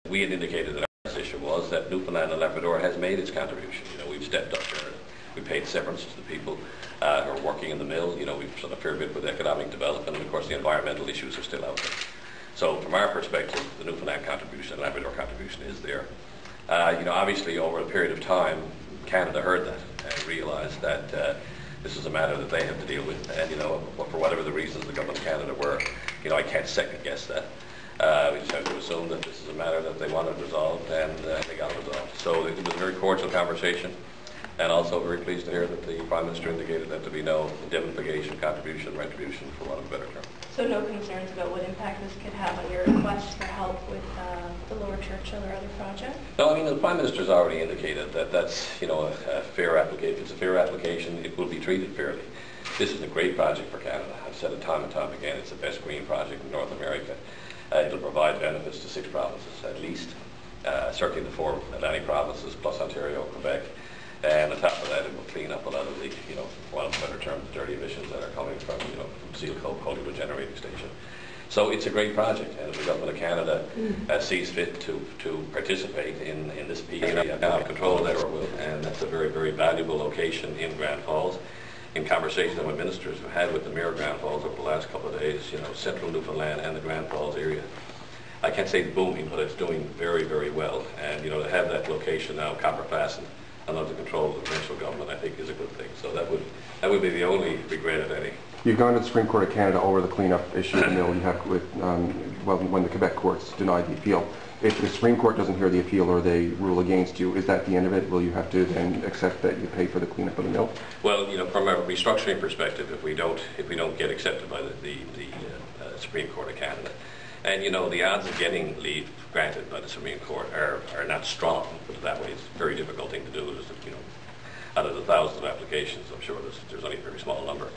We had indicated that our position was that Newfoundland and Labrador has made its contribution. We've stepped up there. We paid severance to the people who are working in the mill. We've done a fair bit with economic development, and of course the environmental issues are still out there. So from our perspective, the Newfoundland contribution and Labrador contribution is there. Obviously over a period of time, Canada heard that and realised that this is a matter that they have to deal with. And for whatever the reasons the government of Canada were, I can't second guess that. We just have to assume that this is a matter that they wanted resolved, and they got it resolved. So it was a very cordial conversation, and also very pleased to hear that the Prime Minister indicated that there be no indemnification, contribution, retribution, for want of a better term. So no concerns about what impact this could have on your request for help with the Lower Churchill or other projects? No, the Prime Minister's already indicated that that's a fair application. If it's a fair application, it will be treated fairly. This is a great project for Canada. I've said it time and time again. It's the best green project in North America. It'll provide benefits to 6 provinces at least, certainly the 4 Atlantic provinces plus Ontario, Quebec, and on top of that it will clean up a lot of the, for want of a better term, the dirty emissions that are coming from, from Seal Cove Hollywood Generating Station. So it's a great project, and if the Government of Canada sees fit to participate in this piece, they have control of their will, and that's a very, very valuable location in Grand Falls. In conversation that my ministers have had with the Mayor of Grand Falls over the last couple of days, central Newfoundland and the Grand Falls area, I can't say it's booming, but it's doing very, very well. And to have that location now copper fastened and under the control of the provincial government, I think is a good thing. So that would be the only regret, if any. You've gone to the Supreme Court of Canada over the cleanup issue of the mill you have with when the Quebec courts denied the appeal. If the Supreme Court doesn't hear the appeal or they rule against you, is that the end of it? Will you have to then accept that you pay for the cleanup of the mill? Well, from a restructuring perspective, if we don't get accepted by the Supreme Court of Canada, and the odds of getting leave granted by the Supreme Court are not strong, put it that way. It's a very difficult thing to do. There's, out of the thousands of applications, I'm sure there's only a very small number.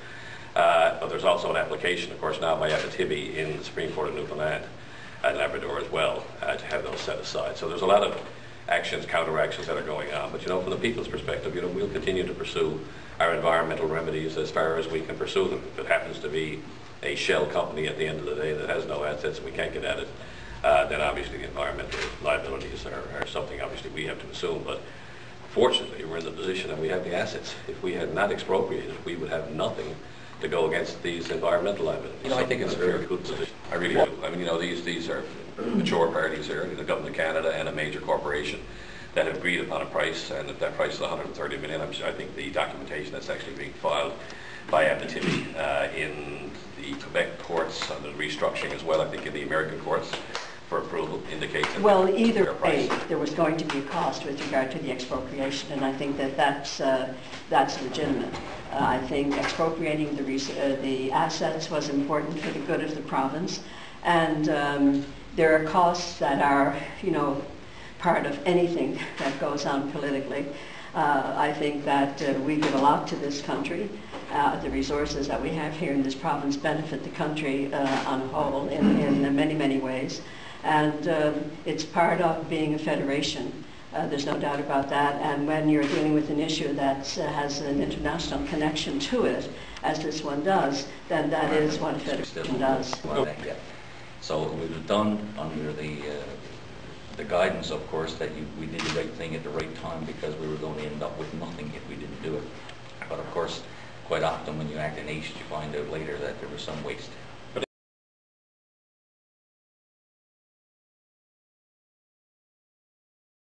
But there's also an application, of course, now by Abitibi in the Supreme Court of Newfoundland and Labrador as well, to have those set aside. So there's a lot of actions, counteractions that are going on. But from the people's perspective, we'll continue to pursue our environmental remedies as far as we can pursue them. If it happens to be a shell company at the end of the day that has no assets and we can't get at it, then obviously the environmental liabilities are something obviously we have to assume. But fortunately, we're in the position that we have the assets. If we had not expropriated, we would have nothing to go against these environmental liabilities. I think it's a very good position. I really do. These are mature parties here, the Government of Canada and a major corporation that have agreed upon a price, and if that price is $130 million, I think the documentation that's actually being filed by Abitibi in the Quebec courts on the restructuring as well, I think in the American courts for approval indicates that. Well, either way, there was going to be a cost with regard to the expropriation, and I think that's legitimate. I think expropriating the assets was important for the good of the province, and there are costs that are, part of anything that goes on politically. I think that we give a lot to this country. The resources that we have here in this province benefit the country on a whole in many, many ways. And it's part of being a federation. There's no doubt about that. And when you're dealing with an issue that has an international connection to it, as this one does, then that is what a federation does. So it was done under the guidance, of course, that we did the right thing at the right time, because we were going to end up with nothing if we didn't do it. But of course, quite often when you act in haste, you find out later that there was some waste.